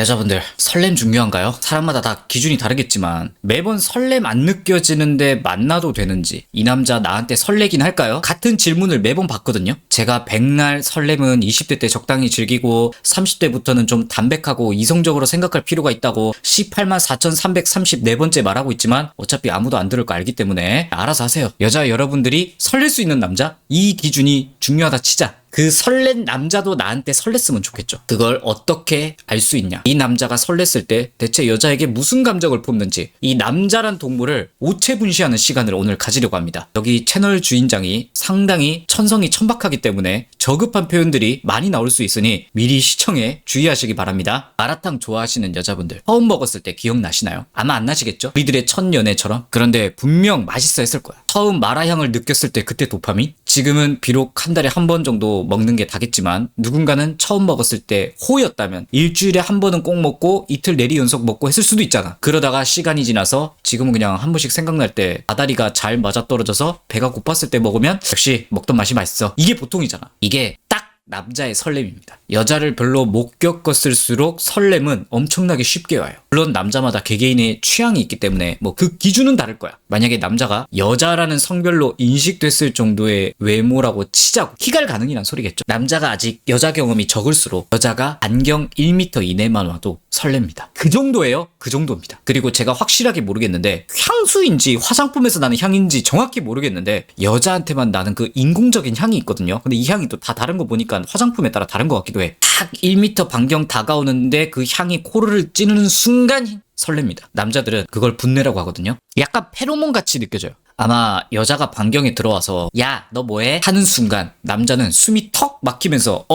여자분들, 설렘 중요한가요? 사람마다 다 기준이 다르겠지만 매번 설렘 안 느껴지는데 만나도 되는지, 이 남자 나한테 설레긴 할까요? 같은 질문을 매번 받거든요. 제가 백날 설렘은 20대 때 적당히 즐기고 30대부터는 좀 담백하고 이성적으로 생각할 필요가 있다고 18만 4,334번째 말하고 있지만 어차피 아무도 안 들을 거 알기 때문에 알아서 하세요. 여자 여러분들이 설렐 수 있는 남자? 이 기준이 중요하다 치자. 그 설렌 남자도 나한테 설렜으면 좋겠죠. 그걸 어떻게 알 수 있냐? 이 남자가 설렜을 때 대체 여자에게 무슨 감정을 품는지, 이 남자란 동물을 오체분시하는 시간을 오늘 가지려고 합니다. 여기 채널 주인장이 상당히 천성이 천박하기 때문에 저급한 표현들이 많이 나올 수 있으니 미리 시청에 주의하시기 바랍니다. 마라탕 좋아하시는 여자분들, 처음 먹었을 때 기억나시나요? 아마 안 나시겠죠? 우리들의 첫 연애처럼. 그런데 분명 맛있어 했을 거야. 처음 마라향을 느꼈을 때 그때 도파민? 지금은 비록 한 달에 한 번 정도 먹는 게 다겠지만 누군가는 처음 먹었을 때 호였다면 일주일에 한 번은 꼭 먹고 이틀 내리 연속 먹고 했을 수도 있잖아. 그러다가 시간이 지나서 지금은 그냥 한 번씩 생각날 때 다다리가 잘 맞아떨어져서 배가 고팠을 때 먹으면 역시 먹던 맛이 맛있어. 이게 보통이잖아. 이게 딱 남자의 설렘입니다. 여자를 별로 못 겪었을수록 설렘은 엄청나게 쉽게 와요. 물론 남자마다 개개인의 취향이 있기 때문에 뭐 그 기준은 다를 거야. 만약에 남자가 여자라는 성별로 인식됐을 정도의 외모라고 치자고, 키갈 가능이란 소리겠죠. 남자가 아직 여자 경험이 적을수록 여자가 안경 1m 이내만 와도 설렙니다. 그 정도예요. 그 정도입니다. 그리고 제가 확실하게 모르겠는데 향수인지 화장품에서 나는 향인지 정확히 모르겠는데 여자한테만 나는 그 인공적인 향이 있거든요. 근데 이 향이 또 다 다른 거 보니까 화장품에 따라 다른 것 같기도 해. 딱 1m 반경 다가오는데 그 향이 코를 찌르는 순간 설렙니다. 남자들은 그걸 분내라고 하거든요. 약간 페로몬 같이 느껴져요. 아마 여자가 반경에 들어와서 야, 너 뭐해? 하는 순간 남자는 숨이 턱 막히면서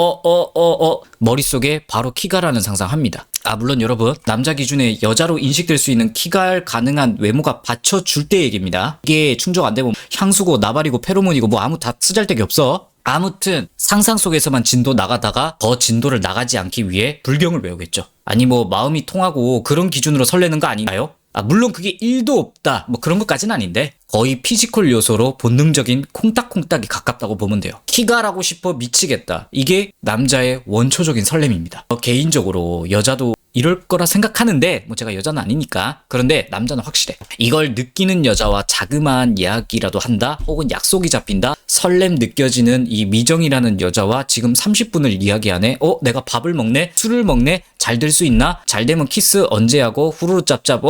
머릿속에 바로 키가라는 상상합니다. 물론 여러분, 남자 기준에 여자로 인식될 수 있는 키갈 가능한 외모가 받쳐줄 때 얘기입니다. 이게 충족 안 되면 향수고 나발이고 페로몬이고 뭐 아무 다 쓰잘데기 없어. 아무튼 상상 속에서만 진도 나가다가 더 진도를 나가지 않기 위해 불경을 외우겠죠. 아니 뭐 마음이 통하고 그런 기준으로 설레는 거 아닌가요? 물론 그게 1도 없다 뭐 그런 것까지는 아닌데 거의 피지컬 요소로 본능적인 콩닥콩닥이 가깝다고 보면 돼요. 키갈하고 싶어 미치겠다. 이게 남자의 원초적인 설렘입니다. 개인적으로 여자도 이럴 거라 생각하는데 뭐 제가 여자는 아니니까. 그런데 남자는 확실해. 이걸 느끼는 여자와 자그마한 이야기라도 한다 혹은 약속이 잡힌다, 설렘 느껴지는 이 미정이라는 여자와 지금 30분을 이야기하네. 내가 밥을 먹네, 술을 먹네, 잘 될 수 있나, 잘 되면 키스 언제 하고, 후루루 짭짭,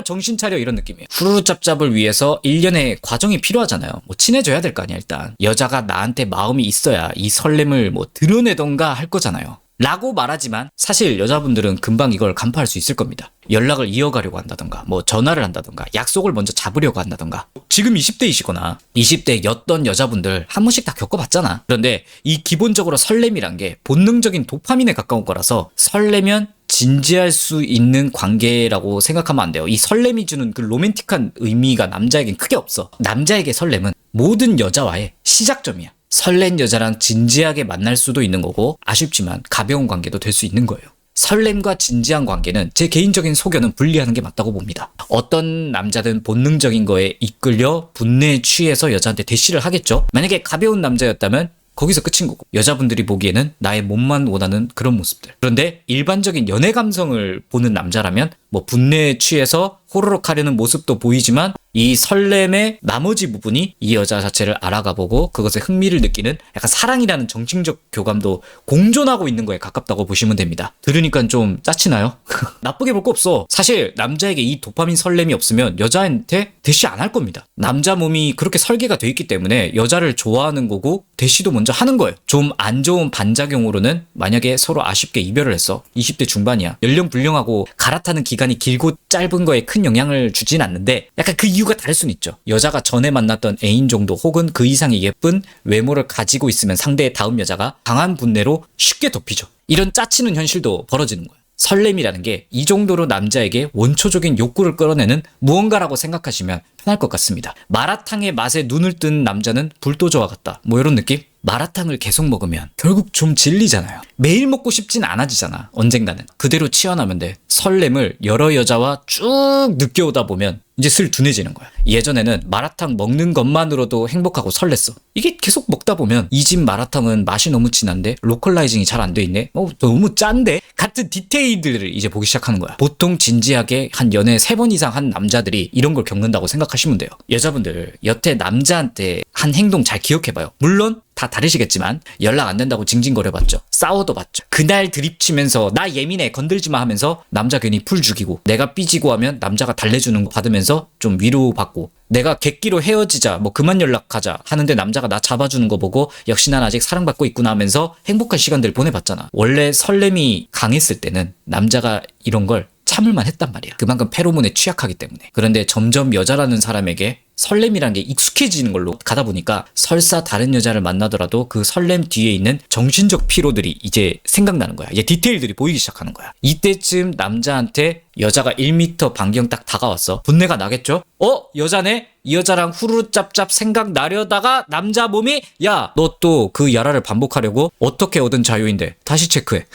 정신 차려, 이런 느낌이에요. 후루루 짭짭을 위해서 1년의 과정이 필요하잖아요. 뭐 친해져야 될 거 아니야. 일단 여자가 나한테 마음이 있어야 이 설렘을 뭐 드러내던가 할 거잖아요. 라고 말하지만 사실 여자분들은 금방 이걸 간파할 수 있을 겁니다. 연락을 이어가려고 한다던가 뭐 전화를 한다던가 약속을 먼저 잡으려고 한다던가. 지금 20대이시거나 20대였던 여자분들 한 번씩 다 겪어봤잖아. 그런데 이 기본적으로 설렘이란 게 본능적인 도파민에 가까운 거라서 설레면 진지할 수 있는 관계라고 생각하면 안 돼요. 이 설렘이 주는 그 로맨틱한 의미가 남자에겐 크게 없어. 남자에게 설렘은 모든 여자와의 시작점이야. 설렌 여자랑 진지하게 만날 수도 있는 거고 아쉽지만 가벼운 관계도 될 수 있는 거예요. 설렘과 진지한 관계는 제 개인적인 소견은 분리하는 게 맞다고 봅니다. 어떤 남자든 본능적인 거에 이끌려 분내에 취해서 여자한테 대시를 하겠죠. 만약에 가벼운 남자였다면 거기서 끝인 거고, 여자분들이 보기에는 나의 몸만 원하는 그런 모습들. 그런데 일반적인 연애 감성을 보는 남자라면 뭐 분내에 취해서 호로록 하려는 모습도 보이지만 이 설렘의 나머지 부분이 이 여자 자체를 알아가보고 그것에 흥미를 느끼는 약간 사랑이라는 정신적 교감도 공존하고 있는 거에 가깝다고 보시면 됩니다. 들으니까 좀 짜치나요? 나쁘게 볼 거 없어. 사실 남자에게 이 도파민 설렘이 없으면 여자한테 대시 안 할 겁니다. 남자 몸이 그렇게 설계가 돼 있기 때문에 여자를 좋아하는 거고 대시도 먼저 하는 거예요. 좀 안 좋은 반작용으로는 만약에 서로 아쉽게 이별을 했어. 20대 중반이야. 연령 불량하고 갈아타는 기간이 길고 짧은 거에 큰 영향을 주진 않는데 약간 그 이유가 다를 수는 있죠. 여자가 전에 만났던 애인 정도 혹은 그 이상의 예쁜 외모를 가지고 있으면 상대의 다음 여자가 강한 분내로 쉽게 덮이죠. 이런 짜치는 현실도 벌어지는 거예요. 설렘이라는 게 이 정도로 남자에게 원초적인 욕구를 끌어내는 무언가라고 생각하시면 편할 것 같습니다. 마라탕의 맛에 눈을 뜬 남자는 불도저와 같다. 뭐 이런 느낌? 마라탕을 계속 먹으면 결국 좀 질리잖아요. 매일 먹고 싶진 않아지잖아. 언젠가는. 그대로 치환하면 돼. 설렘을 여러 여자와 쭉 느껴오다 보면 이제 슬 둔해지는 거야. 예전에는 마라탕 먹는 것만으로도 행복하고 설렜어. 이게 계속 먹다 보면 이 집 마라탕은 맛이 너무 진한데 로컬라이징이 잘 안 돼 있네. 너무 짠데? 같은 디테일들을 이제 보기 시작하는 거야. 보통 진지하게 한 연애 3번 이상 한 남자들이 이런 걸 겪는다고 생각하시면 돼요. 여자분들 여태 남자한테 한 행동 잘 기억해봐요. 물론 다 다르시겠지만 연락 안 된다고 징징거려봤죠. 싸워도 봤죠. 그날 드립치면서 나 예민해 건들지마 하면서 남자 괜히 풀 죽이고, 내가 삐지고 하면 남자가 달래주는 거 받으면서 좀 위로받고, 내가 객기로 헤어지자 뭐 그만 연락하자 하는데 남자가 나 잡아주는 거 보고 역시 난 아직 사랑받고 있구나 하면서 행복한 시간들 보내봤잖아. 원래 설렘이 강했을 때는 남자가 이런 걸 참을만 했단 말이야. 그만큼 페로몬에 취약하기 때문에. 그런데 점점 여자라는 사람에게 설렘이란 게 익숙해지는 걸로 가다 보니까 설사 다른 여자를 만나더라도 그 설렘 뒤에 있는 정신적 피로들이 이제 생각나는 거야. 이제 디테일들이 보이기 시작하는 거야. 이때쯤 남자한테 여자가 1m 반경 딱 다가왔어. 분내가 나겠죠? 여자네? 이 여자랑 후루룩 짭짭 생각나려다가 남자 몸이 야, 너 또 그 야라를 반복하려고? 어떻게 얻은 자유인데? 다시 체크해.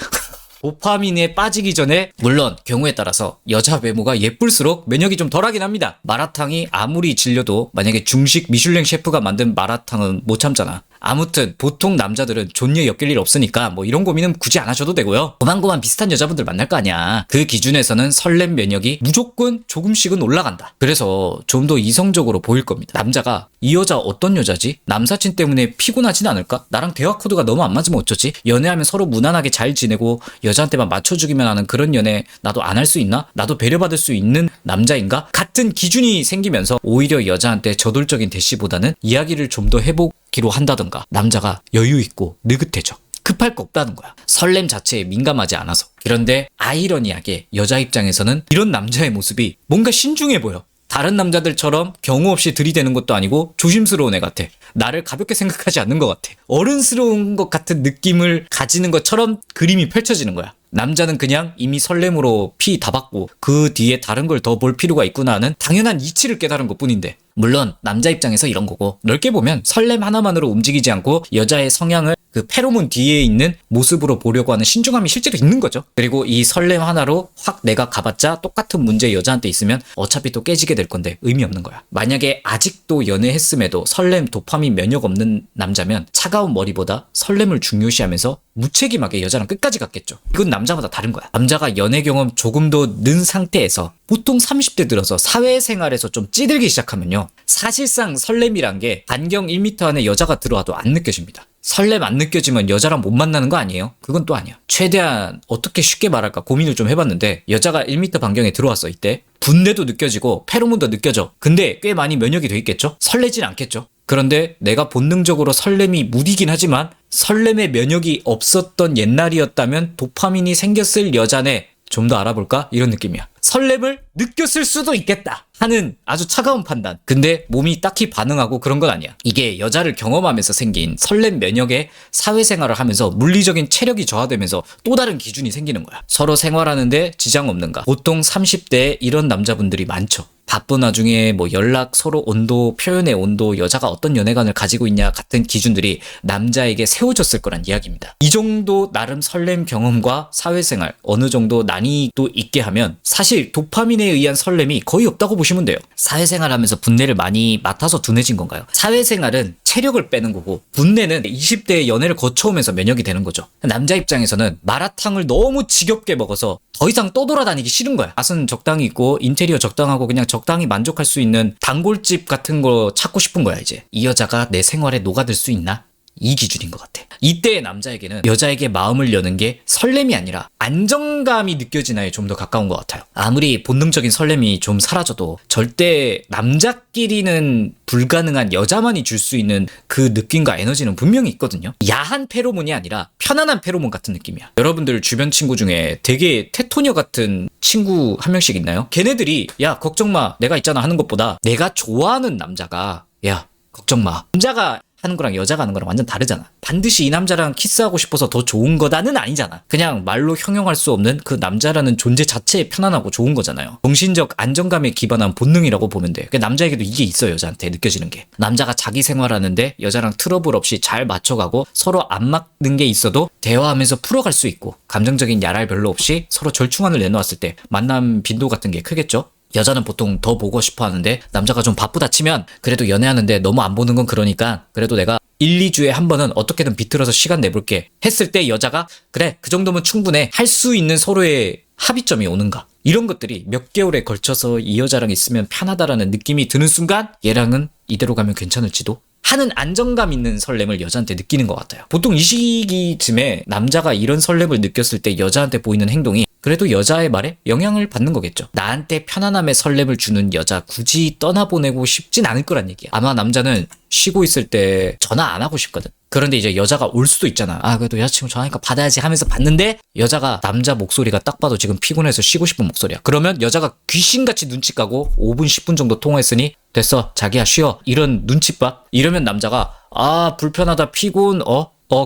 도파민에 빠지기 전에, 물론 경우에 따라서 여자 외모가 예쁠수록 면역이 좀 덜하긴 합니다. 마라탕이 아무리 질려도 만약에 중식 미슐랭 셰프가 만든 마라탕은 못 참잖아. 아무튼 보통 남자들은 존예 엮일 일 없으니까 뭐 이런 고민은 굳이 안 하셔도 되고요. 고만고만 비슷한 여자분들 만날 거 아니야. 그 기준에서는 설렘 면역이 무조건 조금씩은 올라간다. 그래서 좀 더 이성적으로 보일 겁니다. 남자가 이 여자 어떤 여자지? 남사친 때문에 피곤하진 않을까? 나랑 대화 코드가 너무 안 맞으면 어쩌지? 연애하면 서로 무난하게 잘 지내고 여자한테만 맞춰주기만 하는 그런 연애 나도 안 할 수 있나? 나도 배려받을 수 있는 남자인가? 같은 기준이 생기면서 오히려 여자한테 저돌적인 대시보다는 이야기를 좀 더 해보기로 한다던가, 남자가 여유 있고 느긋해져. 급할 거 없다는 거야. 설렘 자체에 민감하지 않아서. 그런데 아이러니하게 여자 입장에서는 이런 남자의 모습이 뭔가 신중해 보여. 다른 남자들처럼 경우 없이 들이대는 것도 아니고 조심스러운 애 같아. 나를 가볍게 생각하지 않는 것 같아. 어른스러운 것 같은 느낌을 가지는 것처럼 그림이 펼쳐지는 거야. 남자는 그냥 이미 설렘으로 피 다 받고 그 뒤에 다른 걸 더 볼 필요가 있구나 하는 당연한 이치를 깨달은 것 뿐인데, 물론 남자 입장에서 이런 거고, 넓게 보면 설렘 하나만으로 움직이지 않고 여자의 성향을 그 페로몬 뒤에 있는 모습으로 보려고 하는 신중함이 실제로 있는 거죠. 그리고 이 설렘 하나로 확 내가 가봤자 똑같은 문제 여자한테 있으면 어차피 또 깨지게 될 건데 의미 없는 거야. 만약에 아직도 연애했음에도 설렘 도파민 면역 없는 남자면 차가운 머리보다 설렘을 중요시하면서 무책임하게 여자랑 끝까지 갔겠죠. 이건 남자마다 다른 거야. 남자가 연애 경험 조금 더 는 상태에서 보통 30대 들어서 사회생활에서 좀 찌들기 시작하면요, 사실상 설렘이란 게 반경 1m 안에 여자가 들어와도 안 느껴집니다. 설렘 안 느껴지면 여자랑 못 만나는 거 아니에요? 그건 또 아니야. 최대한 어떻게 쉽게 말할까 고민을 좀 해봤는데, 여자가 1m 반경에 들어왔어. 이때 분내도 느껴지고 페로몬도 느껴져. 근데 꽤 많이 면역이 돼 있겠죠? 설레진 않겠죠? 그런데 내가 본능적으로 설렘이 무디긴 하지만 설렘의 면역이 없었던 옛날이었다면 도파민이 생겼을 여자네, 좀 더 알아볼까? 이런 느낌이야. 설렘을 느꼈을 수도 있겠다 하는 아주 차가운 판단. 근데 몸이 딱히 반응하고 그런 건 아니야. 이게 여자를 경험하면서 생긴 설렘 면역에 사회생활을 하면서 물리적인 체력이 저하되면서 또 다른 기준이 생기는 거야. 서로 생활하는데 지장 없는가? 보통 30대에 이런 남자분들이 많죠. 바쁜 와중에 뭐 연락, 서로 온도, 표현의 온도, 여자가 어떤 연애관을 가지고 있냐 같은 기준들이 남자에게 세워졌을 거란 이야기입니다. 이 정도 나름 설렘 경험과 사회생활 어느 정도 난이도 있게 하면 사실 도파민에 의한 설렘이 거의 없다고 보시면 돼요. 사회생활 하면서 분내를 많이 맡아서 둔해진 건가요? 사회생활은 체력을 빼는 거고, 분내는 20대의 연애를 거쳐오면서 면역이 되는 거죠. 남자 입장에서는 마라탕을 너무 지겹게 먹어서 더 이상 떠돌아다니기 싫은 거야. 맛은 적당히 있고 인테리어 적당하고 그냥 적당히 만족할 수 있는 단골집 같은 거 찾고 싶은 거야. 이제 이 여자가 내 생활에 녹아들 수 있나? 이 기준인 것 같아. 이때의 남자에게는 여자에게 마음을 여는 게 설렘이 아니라 안정감이 느껴지나에 좀 더 가까운 것 같아요. 아무리 본능적인 설렘이 좀 사라져도 절대 남자끼리는 불가능한 여자만이 줄 수 있는 그 느낌과 에너지는 분명히 있거든요. 야한 페로몬이 아니라 편안한 페로몬 같은 느낌이야. 여러분들 주변 친구 중에 되게 테토녀 같은 친구 한 명씩 있나요? 걔네들이 야 걱정 마 내가 있잖아 하는 것보다 내가 좋아하는 남자가 야 걱정 마, 남자가 하는 거랑 여자가 하는 거랑 완전 다르잖아. 반드시 이 남자랑 키스하고 싶어서 더 좋은 거다는 아니잖아. 그냥 말로 형용할 수 없는 그 남자라는 존재 자체에 편안하고 좋은 거잖아요. 정신적 안정감에 기반한 본능이라고 보면 돼. 남자에게도 이게 있어. 여자한테 느껴지는 게. 남자가 자기 생활하는데 여자랑 트러블 없이 잘 맞춰가고 서로 안 맞는 게 있어도 대화하면서 풀어갈 수 있고, 감정적인 야랄 별로 없이 서로 절충안을 내놓았을 때 만남 빈도 같은 게 크겠죠. 여자는 보통 더 보고 싶어 하는데 남자가 좀 바쁘다 치면 그래도 연애하는데 너무 안 보는 건 그러니까 그래도 내가 1, 2주에 한 번은 어떻게든 비틀어서 시간 내볼게 했을 때 여자가 그래 그 정도면 충분해 할 수 있는 서로의 합의점이 오는가 이런 것들이 몇 개월에 걸쳐서 이 여자랑 있으면 편하다라는 느낌이 드는 순간 얘랑은 이대로 가면 괜찮을지도 하는 안정감 있는 설렘을 여자한테 느끼는 것 같아요. 보통 이 시기쯤에 남자가 이런 설렘을 느꼈을 때 여자한테 보이는 행동이 그래도 여자의 말에 영향을 받는 거겠죠. 나한테 편안함의 설렘을 주는 여자 굳이 떠나보내고 싶진 않을 거란 얘기야. 아마 남자는 쉬고 있을 때 전화 안 하고 싶거든. 그런데 이제 여자가 올 수도 있잖아. 아 그래도 여자친구 전화하니까 받아야지 하면서 받는데 여자가 남자 목소리가 딱 봐도 지금 피곤해서 쉬고 싶은 목소리야. 그러면 여자가 귀신같이 눈치 까고 5분 10분 정도 통화했으니 됐어 자기야 쉬어 이런 눈치 봐. 이러면 남자가 아 불편하다 피곤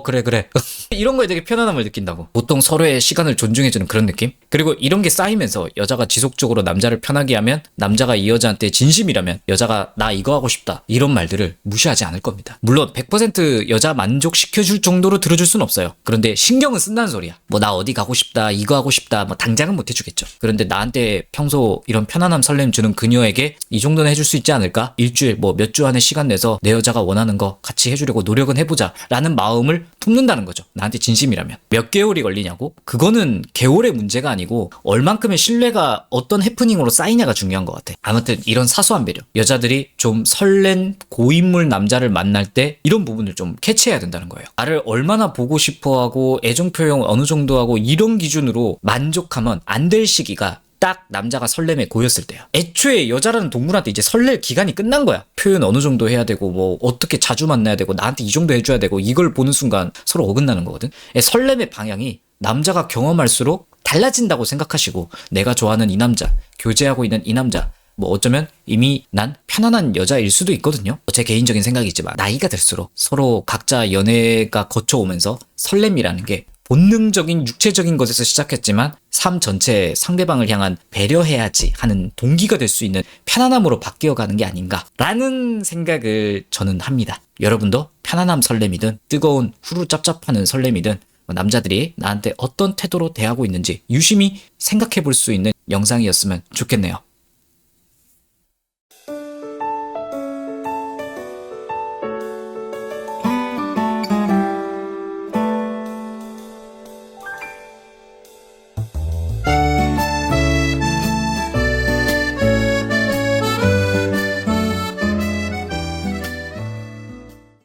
그래 이런 거에 되게 편안함을 느낀다고. 보통 서로의 시간을 존중해주는 그런 느낌? 그리고 이런 게 쌓이면서 여자가 지속적으로 남자를 편하게 하면 남자가 이 여자한테 진심이라면 여자가 나 이거 하고 싶다 이런 말들을 무시하지 않을 겁니다. 물론 100% 여자 만족시켜줄 정도로 들어줄 순 없어요. 그런데 신경은 쓴다는 소리야. 뭐 나 어디 가고 싶다 이거 하고 싶다 뭐 당장은 못 해주겠죠. 그런데 나한테 평소 이런 편안함 설렘 주는 그녀에게 이 정도는 해줄 수 있지 않을까? 일주일 뭐 몇 주 안에 시간 내서 내 여자가 원하는 거 같이 해주려고 노력은 해보자 라는 마음을 품는다는 거죠. 나한테 진심이라면. 몇 개월이 걸리냐고? 그거는 개월의 문제가 아니고 얼만큼의 신뢰가 어떤 해프닝으로 쌓이냐가 중요한 것 같아. 아무튼 이런 사소한 배려. 여자들이 좀 설렌 고인물 남자를 만날 때 이런 부분을 좀 캐치해야 된다는 거예요. 나를 얼마나 보고 싶어하고 애정 표현 어느 정도 하고 이런 기준으로 만족하면 안 될 시기가 딱 남자가 설렘에 고였을 때야. 애초에 여자라는 동물한테 이제 설렐 기간이 끝난 거야. 표현 어느 정도 해야 되고 뭐 어떻게 자주 만나야 되고 나한테 이 정도 해줘야 되고 이걸 보는 순간 서로 어긋나는 거거든. 설렘의 방향이 남자가 경험할수록 달라진다고 생각하시고 내가 좋아하는 이 남자, 교제하고 있는 이 남자 뭐 어쩌면 이미 난 편안한 여자일 수도 있거든요. 제 개인적인 생각이지만 나이가 들수록 서로 각자 연애가 거쳐오면서 설렘이라는 게 본능적인 육체적인 것에서 시작했지만 삶 전체에 상대방을 향한 배려해야지 하는 동기가 될 수 있는 편안함으로 바뀌어가는 게 아닌가라는 생각을 저는 합니다. 여러분도 편안함 설렘이든 뜨거운 후루 짭짭하는 설렘이든 남자들이 나한테 어떤 태도로 대하고 있는지 유심히 생각해 볼 수 있는 영상이었으면 좋겠네요.